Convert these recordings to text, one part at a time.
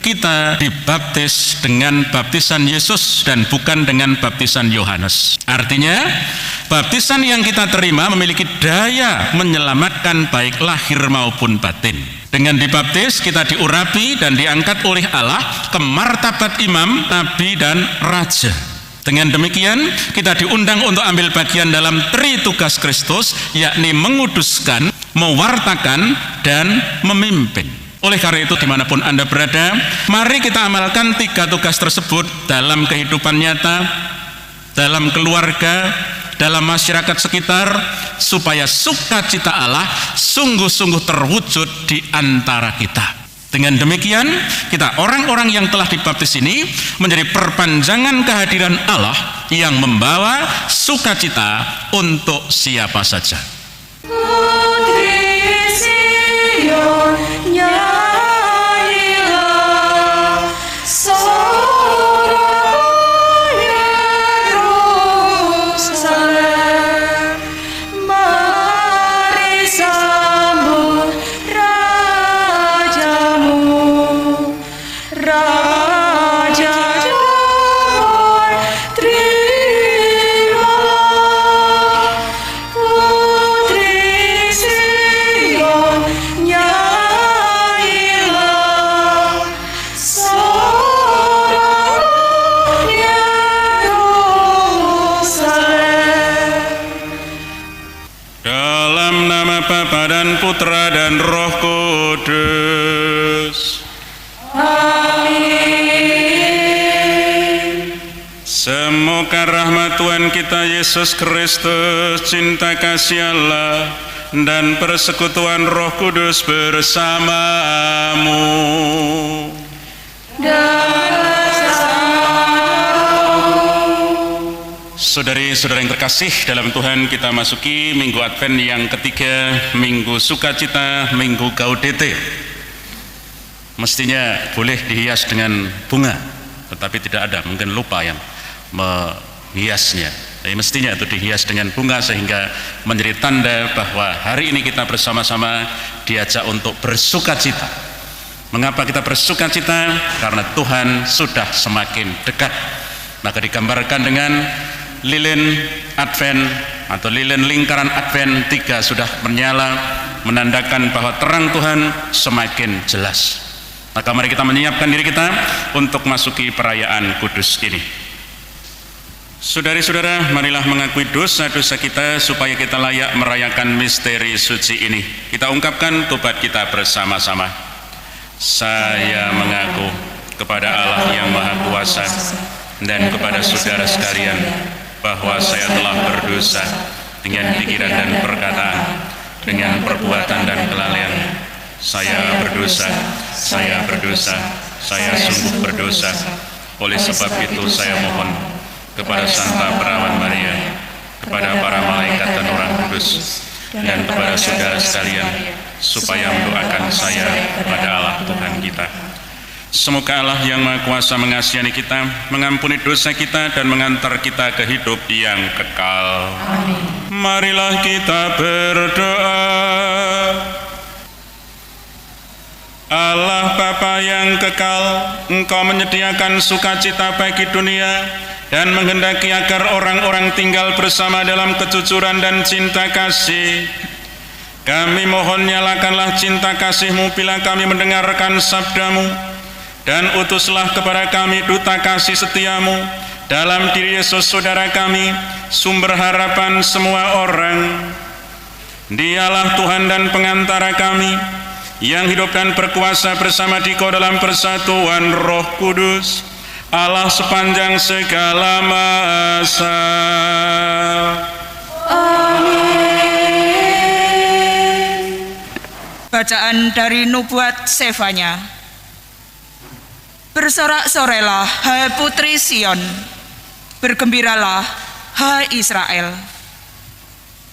Kita dibaptis dengan baptisan Yesus dan bukan dengan baptisan Yohanes. Artinya, baptisan yang kita terima memiliki daya menyelamatkan baik lahir maupun batin. Dengan dibaptis, kita diurapi dan diangkat oleh Allah ke martabat imam, nabi, dan raja. Dengan demikian, kita diundang untuk ambil bagian dalam tri tugas Kristus, yakni menguduskan, mewartakan, dan memimpin. Oleh karena itu, dimanapun Anda berada, mari kita amalkan 3 tugas tersebut dalam kehidupan nyata, dalam keluarga, dalam masyarakat sekitar, supaya sukacita Allah sungguh-sungguh terwujud di antara kita. Dengan demikian, kita orang-orang yang telah dibaptis ini menjadi perpanjangan kehadiran Allah yang membawa sukacita untuk siapa saja. Putri Sion, nyanyilah, sorak Yerusalem, mari sambut Rajamu, Raja damai, terimalah. Putri Sion, nyanyilah, sorak Yerusalem. Dalam nama Bapa dan Putra dan Roh Kudus. Amin. Semoga rahmat Tuhan kita Yesus Kristus, cinta kasih Allah, dan persekutuan Roh Kudus bersamamu. Saudari-saudara yang terkasih dalam Tuhan, kita masuki Minggu Advent yang ketiga, Minggu Sukacita, Minggu Gaudete. Mestinya boleh dihias dengan bunga, tetapi tidak ada, mungkin lupa yang menghiasnya. Tapi mestinya itu dihias dengan bunga sehingga menjadi tanda bahwa hari ini kita bersama-sama diajak untuk bersukacita. Mengapa kita bersukacita? Karena Tuhan sudah semakin dekat. Maka digambarkan dengan lilin Advent atau lilin lingkaran Advent 3 sudah menyala, menandakan bahwa terang Tuhan semakin jelas. Maka mari kita menyiapkan diri kita untuk masuki perayaan kudus ini. Saudari-saudara, marilah mengakui dosa-dosa kita supaya kita layak merayakan misteri suci ini. Kita ungkapkan tobat kita bersama-sama. Saya mengaku kepada Allah yang Maha Kuasa dan kepada saudara sekalian bahwa saya telah berdosa dengan pikiran dan perkataan, dengan perbuatan dan kelalaian. Saya berdosa, saya berdosa, saya sungguh berdosa. Oleh sebab itu saya mohon kepada Santa Perawan Maria, kepada para malaikat dan orang kudus, dan kepada saudara sekalian, supaya mendoakan saya kepada Allah Tuhan kita. Semoga Allah yang Maha Kuasa mengasihani kita, mengampuni dosa kita, dan mengantar kita ke hidup yang kekal. Amin. Marilah kita berdoa. Allah Bapa yang kekal, Engkau menyediakan sukacita bagi dunia dan menghendaki agar orang-orang tinggal bersama dalam kejujuran dan cinta kasih. Kami mohon nyalakanlah cinta kasih-Mu bila kami mendengarkan sabda-Mu, dan utuslah kepada kami duta kasih setia-Mu dalam diri Yesus saudara kami, sumber harapan semua orang. Dialah Tuhan dan pengantara kami, yang hidup dan berkuasa bersama Dikau dalam persatuan Roh Kudus, Allah sepanjang segala masa. Amin. Bacaan dari nubuat Sefanya. Bersorak-sorailah, hai putri Sion, bergembiralah, hai Israel.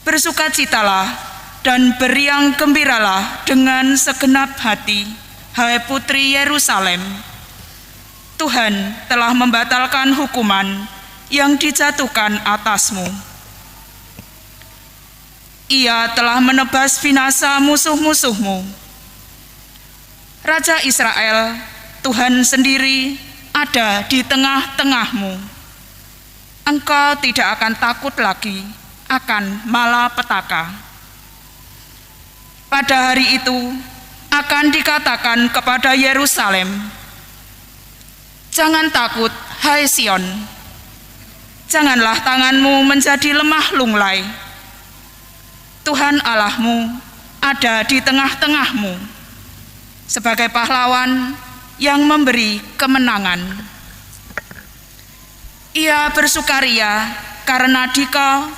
Bersukacitalah dan beriang gembiralah dengan segenap hati, hai putri Yerusalem. Tuhan telah membatalkan hukuman yang dijatuhkan atasmu. Ia telah menebas binasa musuh-musuhmu. Raja Israel, Tuhan sendiri ada di tengah-tengahmu. Engkau tidak akan takut lagi akan malapetaka. Pada hari itu akan dikatakan kepada Yerusalem, "Jangan takut, hai Sion. Janganlah tanganmu menjadi lemah lunglai. Tuhan Allahmu ada di tengah-tengahmu sebagai pahlawan yang memberi kemenangan. Ia bersukaria karena dikau,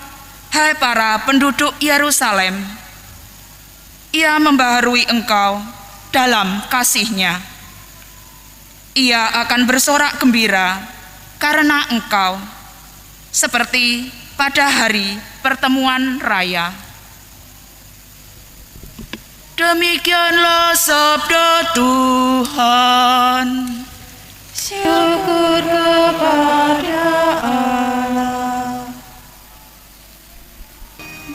hai para penduduk Yerusalem. Ia membaharui engkau dalam kasih-Nya. Ia akan bersorak gembira karena engkau, seperti pada hari pertemuan raya." Demikianlah sabda Tuhan. Syukur kepada Allah.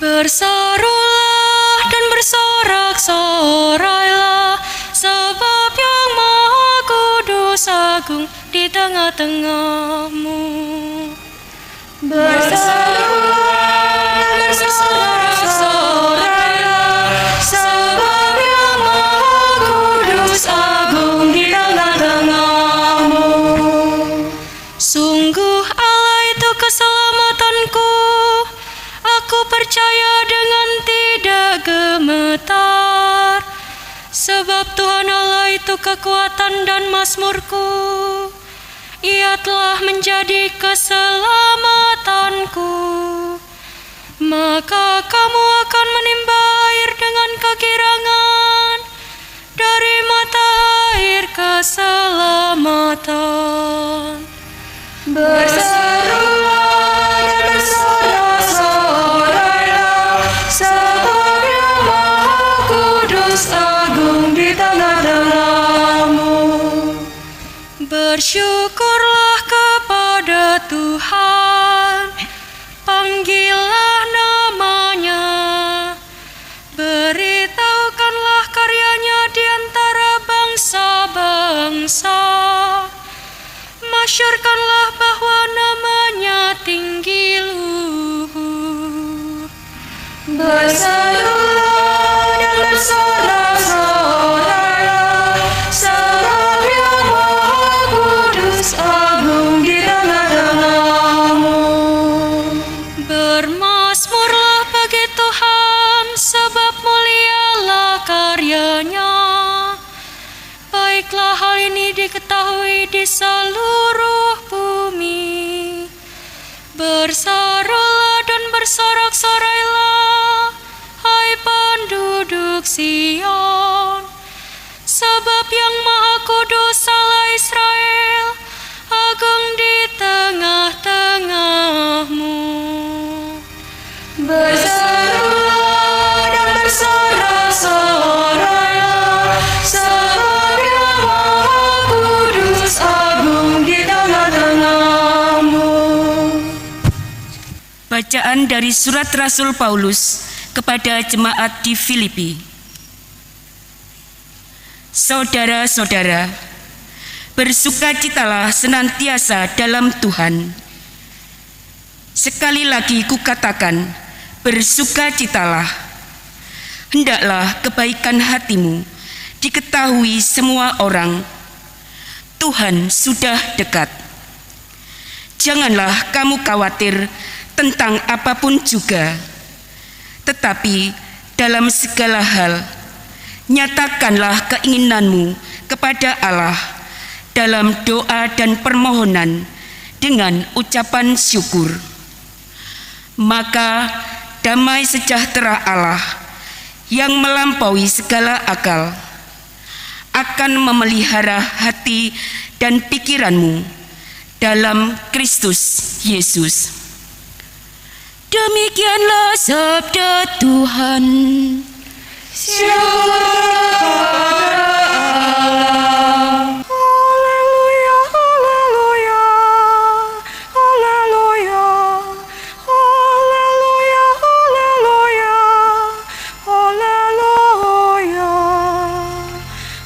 Berserulah dan bersorak-sorailah, sebab Yang Maha Kudus agung di tengah-tengahmu. Berserulah dan bersorak-sorailah, sebab Yang Maha Kudus agung di tengah-tengahmu. Sungguh Allah itu keselamatanku, aku percaya dengan tidak gemetar. Sebab Tuhan Allah itu kekuatan dan mazmurku, Ia telah menjadi keselamatanku. Maka kamu akan menimba air dengan kegirangan dari mata air keselamatan. Berserulah dan bersorak-sorailah, sebab Yang Maha Kudus agung di tengah-tengahmu. Bersyukurlah kepada Tuhan, panggillah nama-Nya, beritahukanlah karya-Nya di antara bangsa-bangsa. Masyurkanlah bahwa nama-Nya tinggi luhur. Berserulah dan bersorak-sorailah, sebab Yang Maha Kudus agung di tengah-tengahmu. Bermazmurlah bagi Tuhan, sebab mulialah karya-Nya. Baiklah hal ini diketahui di seluruh bumi. Berserulah dan bersorak-sorailah, hai penduduk Sion, sebab Yang Maha Kudus Allah Israel agung di tengah-tengahmu. Berserulah dan bersorak-sorailah, sebab Yang Maha Kudus agung di tengah-tengahmu. Bacaan dari surat Rasul Paulus kepada jemaat di Filipi. Saudara-saudara, bersukacitalah senantiasa dalam Tuhan. Sekali lagi kukatakan, bersukacitalah. Hendaklah kebaikan hatimu diketahui semua orang. Tuhan sudah dekat. Janganlah kamu khawatir tentang apapun juga, tetapi dalam segala hal nyatakanlah keinginanmu kepada Allah dalam doa dan permohonan dengan ucapan syukur. Maka damai sejahtera Allah yang melampaui segala akal akan memelihara hati dan pikiranmu dalam Kristus Yesus. Demikianlah sabda Tuhan. Syukur kepada Allah. Haleluya, haleluya, haleluya, haleluya, haleluya, haleluya,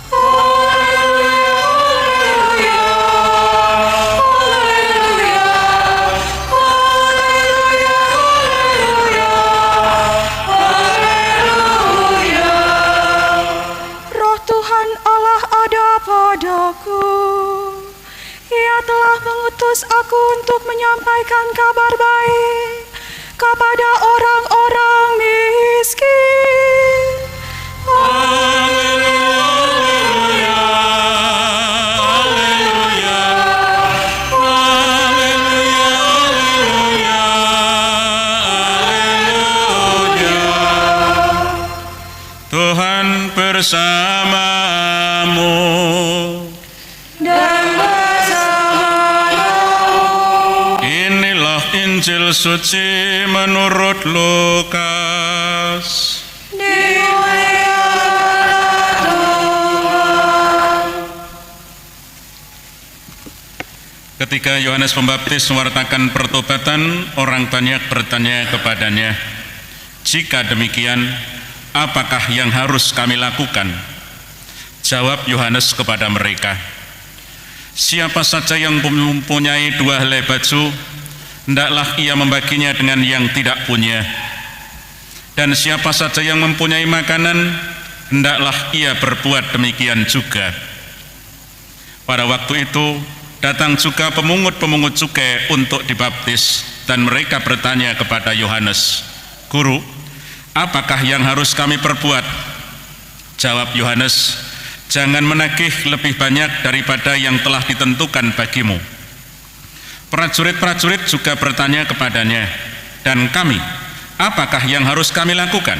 haleluya, aku. Ia telah mengutus aku untuk menyampaikan kabar baik kepada orang-orang miskin. Tuhan bersamamu. Dan bersamamu. Inilah Injil suci menurut Lukas. Dimuliakanlah Tuhan. Ketika Yohanes Pembaptis mewartakan pertobatan, orang banyak bertanya kepadanya, "Jika demikian, apakah yang harus kami lakukan?" Jawab Yohanes kepada mereka, "Siapa saja yang mempunyai 2 helai baju, hendaklah ia membaginya dengan yang tidak punya. Dan siapa saja yang mempunyai makanan, hendaklah ia berbuat demikian juga." Pada waktu itu datang juga pemungut-pemungut cukai untuk dibaptis, dan mereka bertanya kepada Yohanes, "Guru, apakah yang harus kami perbuat?" Jawab Yohanes, "Jangan menagih lebih banyak daripada yang telah ditentukan bagimu." Prajurit-prajurit juga bertanya kepadanya, "Dan kami, apakah yang harus kami lakukan?"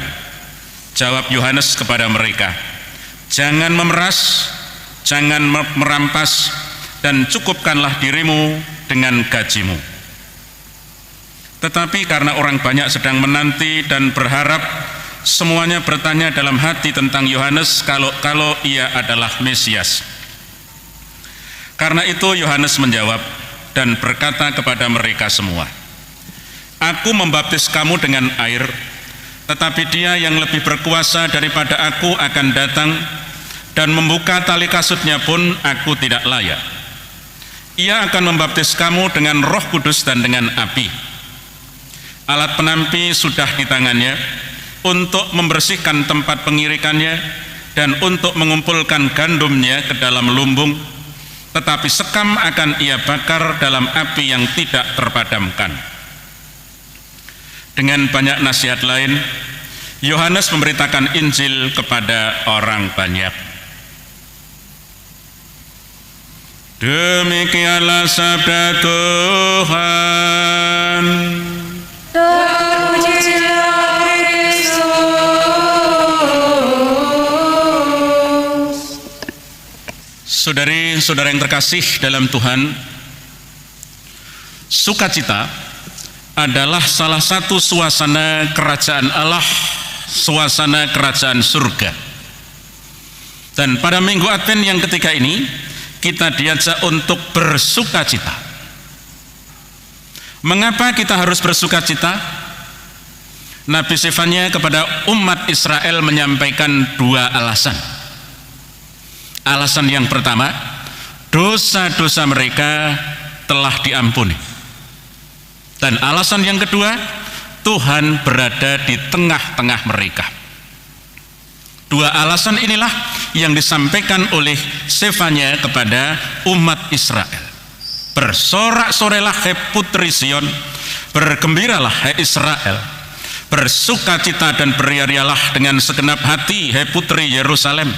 Jawab Yohanes kepada mereka, "Jangan memeras, jangan merampas, dan cukupkanlah dirimu dengan gajimu." Tetapi karena orang banyak sedang menanti dan berharap, semuanya bertanya dalam hati tentang Yohanes kalau ia adalah Mesias. Karena itu Yohanes menjawab dan berkata kepada mereka semua, "Aku membaptis kamu dengan air, tetapi Dia yang lebih berkuasa daripada aku akan datang, dan membuka tali kasutnya pun aku tidak layak. Ia akan membaptis kamu dengan Roh Kudus dan dengan api. Alat penampi sudah di tangannya untuk membersihkan tempat pengirikannya dan untuk mengumpulkan gandumnya ke dalam lumbung, tetapi sekam akan ia bakar dalam api yang tidak terpadamkan." Dengan banyak nasihat lain, Yohanes memberitakan Injil kepada orang banyak. Demikianlah sabda Tuhan. Terpujilah Kristus. Saudari-saudara yang terkasih dalam Tuhan, sukacita adalah salah satu suasana kerajaan Allah, suasana kerajaan surga. Dan pada minggu Advent yang ketiga ini, kita diajak untuk bersukacita. Mengapa kita harus bersukacita? Nabi Zefania kepada umat Israel menyampaikan 2 alasan. Alasan yang pertama, dosa-dosa mereka telah diampuni. Dan alasan yang kedua, Tuhan berada di tengah-tengah mereka. 2 alasan inilah yang disampaikan oleh Zefania kepada umat Israel. Bersorak-sorailah hai putri Sion, bergembiralah hai Israel, bersukacita dan beriarialah dengan segenap hati hai putri Yerusalem.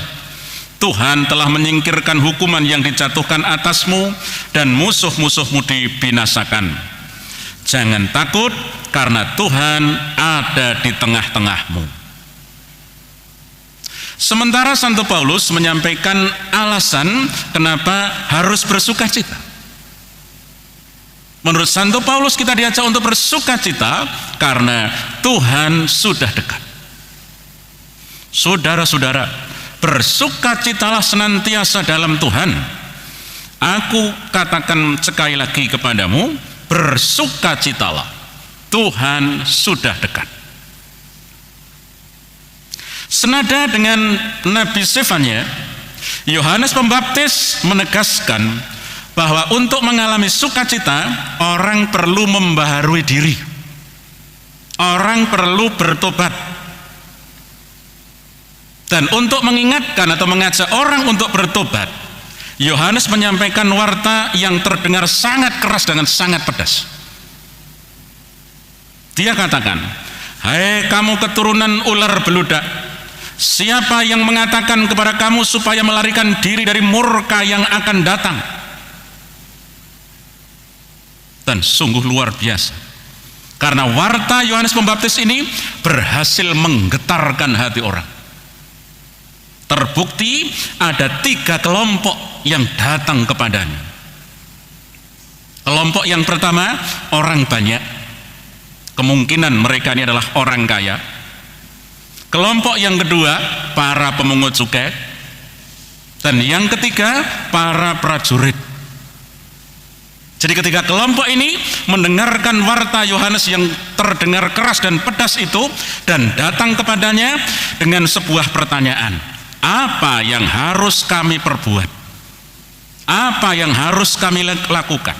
Tuhan telah menyingkirkan hukuman yang dijatuhkan atasmu, dan musuh-musuhmu dibinasakan. Jangan takut, karena Tuhan ada di tengah-tengahmu. Sementara Santo Paulus menyampaikan alasan kenapa harus bersukacita. Menurut Santo Paulus, kita diajak untuk bersukacita karena Tuhan sudah dekat. Saudara-saudara, bersukacitalah senantiasa dalam Tuhan. Aku katakan sekali lagi kepadamu, bersukacitalah, Tuhan sudah dekat. Senada dengan Nabi Zefania, Yohanes Pembaptis menegaskan bahwa untuk mengalami sukacita, orang perlu membaharui diri. Orang perlu bertobat. Dan untuk mengingatkan atau mengajak orang untuk bertobat, Yohanes menyampaikan warta yang terdengar sangat keras dengan sangat pedas. Dia katakan, "Hai kamu keturunan ular beludak, siapa yang mengatakan kepada kamu supaya melarikan diri dari murka yang akan datang?" Dan sungguh luar biasa, karena warta Yohanes Pembaptis ini berhasil menggetarkan hati orang. Terbukti ada 3 kelompok yang datang kepadanya. Kelompok yang pertama, orang banyak. Kemungkinan mereka ini adalah orang kaya. Kelompok yang kedua, para pemungut cukai. Dan yang ketiga, para prajurit. Jadi ketika kelompok ini mendengarkan warta Yohanes yang terdengar keras dan pedas itu, dan datang kepadanya dengan sebuah pertanyaan, apa yang harus kami perbuat? Apa yang harus kami lakukan?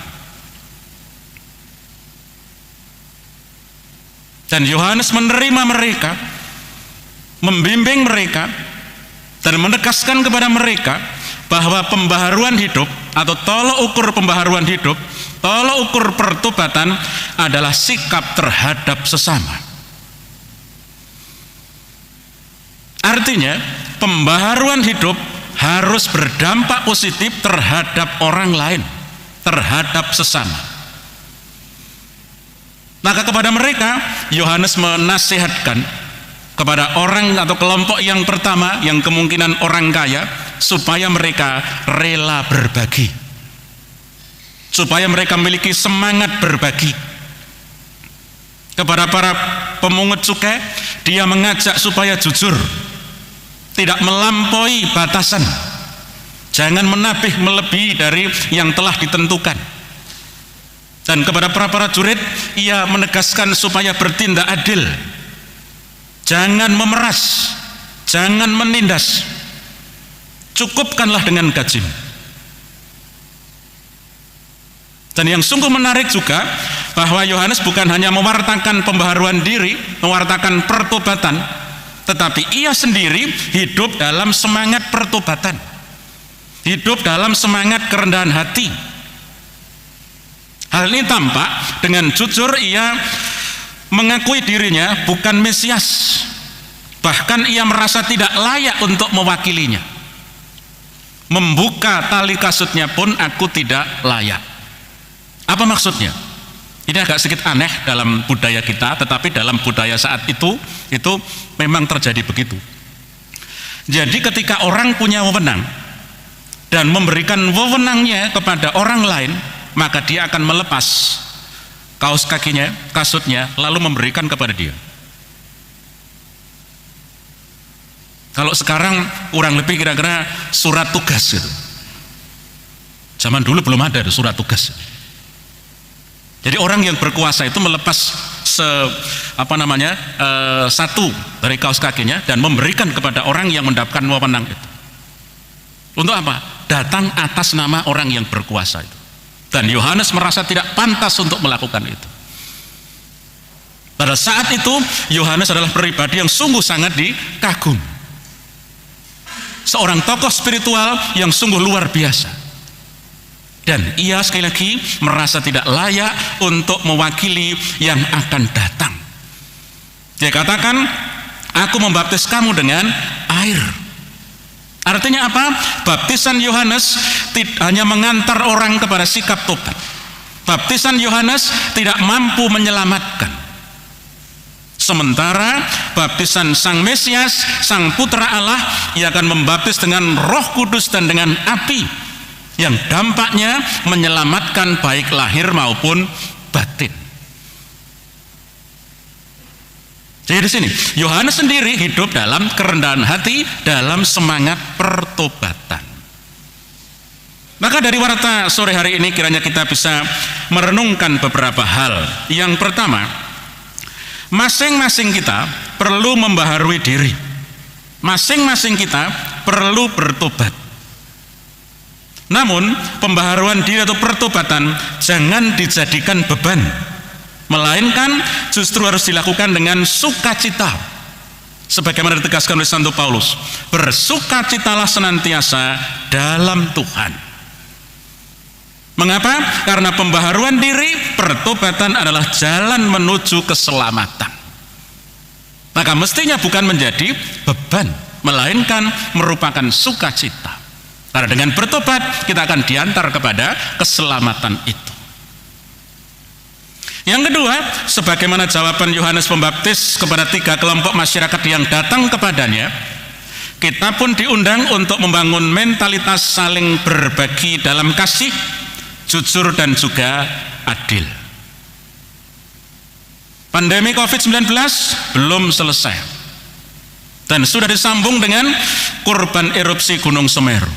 Dan Yohanes menerima mereka, membimbing mereka, dan menegaskan kepada mereka bahwa pembaharuan hidup atau tolok ukur pembaharuan hidup, tolok ukur pertobatan adalah sikap terhadap sesama. Artinya, pembaharuan hidup harus berdampak positif terhadap orang lain, terhadap sesama. Maka kepada mereka, Yohanes menasihatkan kepada orang atau kelompok yang pertama, yang kemungkinan orang kaya, supaya mereka rela berbagi, supaya mereka memiliki semangat berbagi. Kepada para pemungut cukai, dia mengajak supaya jujur, tidak melampaui batasan, jangan menagih melebihi dari yang telah ditentukan. Dan kepada para prajurit, ia menegaskan supaya bertindak adil, jangan memeras, jangan menindas, cukupkanlah dengan gaji. Dan yang sungguh menarik juga, bahwa Yohanes bukan hanya mewartakan pembaharuan diri, mewartakan pertobatan, tetapi ia sendiri hidup dalam semangat pertobatan, hidup dalam semangat kerendahan hati. Hal ini tampak dengan jujur ia mengakui dirinya bukan Mesias, bahkan ia merasa tidak layak untuk mewakilinya. Membuka tali kasutnya pun aku tidak layak. Apa maksudnya? Ini agak sedikit aneh dalam budaya kita, tetapi dalam budaya saat itu memang terjadi begitu. Jadi ketika orang punya wewenang dan memberikan wewenangnya kepada orang lain, maka dia akan melepas kaos kakinya, kasutnya, lalu memberikan kepada dia. Kalau sekarang kurang lebih kira-kira surat tugas gitu. Zaman dulu belum ada surat tugas. Jadi orang yang berkuasa itu melepas satu dari kaos kakinya dan memberikan kepada orang yang mendapatkan wewenang itu. Untuk apa? Datang atas nama orang yang berkuasa itu. Dan Yohanes merasa tidak pantas untuk melakukan itu. Pada saat itu Yohanes adalah pribadi yang sungguh sangat dikagum. Seorang tokoh spiritual yang sungguh luar biasa. Dan ia sekali lagi merasa tidak layak untuk mewakili yang akan datang. Dia katakan, aku membaptis kamu dengan air. Artinya apa? Baptisan Yohanes tidak hanya mengantar orang kepada sikap tobat. Baptisan Yohanes tidak mampu menyelamatkan. Sementara baptisan Sang Mesias, Sang Putra Allah, ia akan membaptis dengan Roh Kudus dan dengan api, yang dampaknya menyelamatkan baik lahir maupun batin. Jadi di sini Yohanes sendiri hidup dalam kerendahan hati, dalam semangat pertobatan. Maka dari warta sore hari ini kiranya kita bisa merenungkan beberapa hal. Yang pertama, masing-masing kita perlu membaharui diri. Masing-masing kita perlu bertobat. Namun pembaharuan diri atau pertobatan jangan dijadikan beban, melainkan justru harus dilakukan dengan sukacita. Sebagaimana ditegaskan oleh Santo Paulus, bersukacitalah senantiasa dalam Tuhan. Mengapa? Karena pembaharuan diri, pertobatan adalah jalan menuju keselamatan. Maka mestinya bukan menjadi beban, melainkan merupakan sukacita. Karena dengan bertobat kita akan diantar kepada keselamatan itu. Yang kedua, sebagaimana jawaban Yohanes Pembaptis kepada 3 kelompok masyarakat yang datang kepadanya, kita pun diundang untuk membangun mentalitas saling berbagi dalam kasih, jujur dan juga adil. Pandemi COVID-19 belum selesai dan sudah disambung dengan korban erupsi Gunung Semeru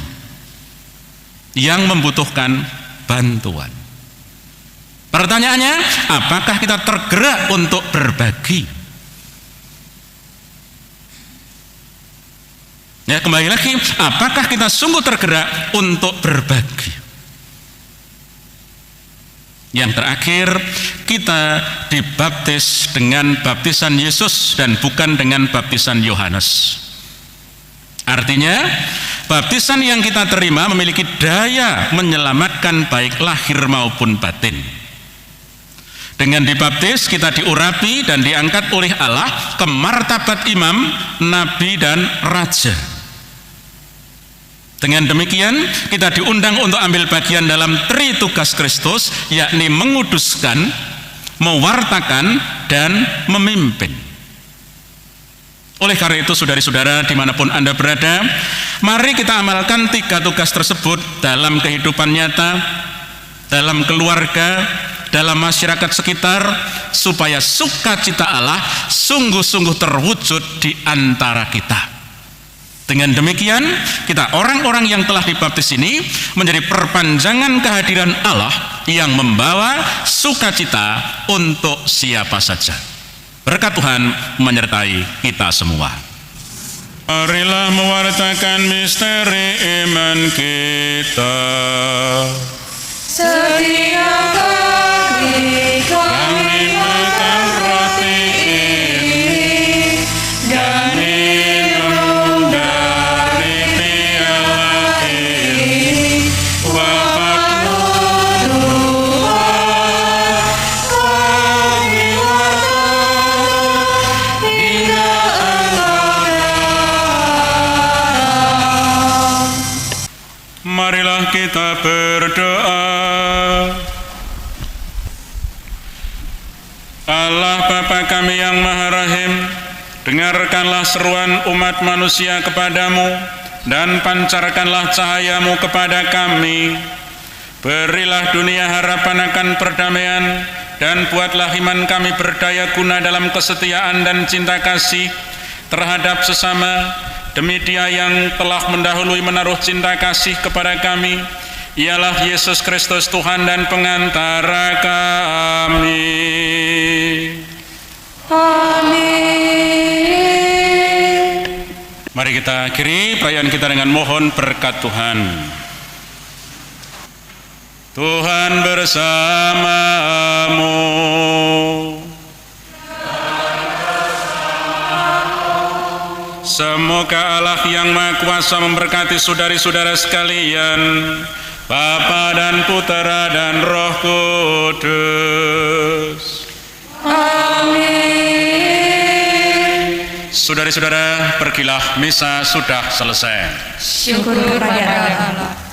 yang membutuhkan bantuan. Pertanyaannya, apakah kita tergerak untuk berbagi? Ya, kembali lagi, apakah kita sungguh tergerak untuk berbagi? Yang terakhir, kita dibaptis dengan baptisan Yesus dan bukan dengan baptisan Yohanes. Artinya, baptisan yang kita terima memiliki daya menyelamatkan baik lahir maupun batin. Dengan dibaptis kita diurapi dan diangkat oleh Allah ke martabat imam, nabi dan raja. Dengan demikian kita diundang untuk ambil bagian dalam tri tugas Kristus, yakni menguduskan, mewartakan dan memimpin. Oleh karena itu saudari-saudara dimanapun Anda berada, mari kita amalkan 3 tugas tersebut dalam kehidupan nyata, dalam keluarga, dalam masyarakat sekitar, supaya sukacita Allah sungguh-sungguh terwujud di antara kita. Dengan demikian, kita orang-orang yang telah dibaptis ini menjadi perpanjangan kehadiran Allah yang membawa sukacita untuk siapa saja. Berkat Tuhan menyertai kita semua. Marilah mewartakan misteri iman kita. Setiap kali kami makan roti ini dan minum dari piala ini, wafat-Mu Tuhan, kami wartakan hingga Engkau datang. Marilah kita berdoa. Allah Bapa kami yang Maha Rahim, dengarkanlah seruan umat manusia kepadamu dan pancarkanlah cahaya-Mu kepada kami. Berilah dunia harapan akan perdamaian dan buatlah iman kami berdaya guna dalam kesetiaan dan cinta kasih terhadap sesama, demi Dia yang telah mendahului menaruh cinta kasih kepada kami, ialah Yesus Kristus Tuhan dan pengantara kami. Amin. Mari kita akhiri perayaan kita dengan mohon berkat Tuhan. Tuhan bersamamu. Semoga Allah yang Maha Kuasa memberkati saudari-saudara sekalian, Bapa dan Putera dan Roh Kudus. Amin. Saudari-saudara, pergilah, misa sudah selesai. Syukur pada Allah.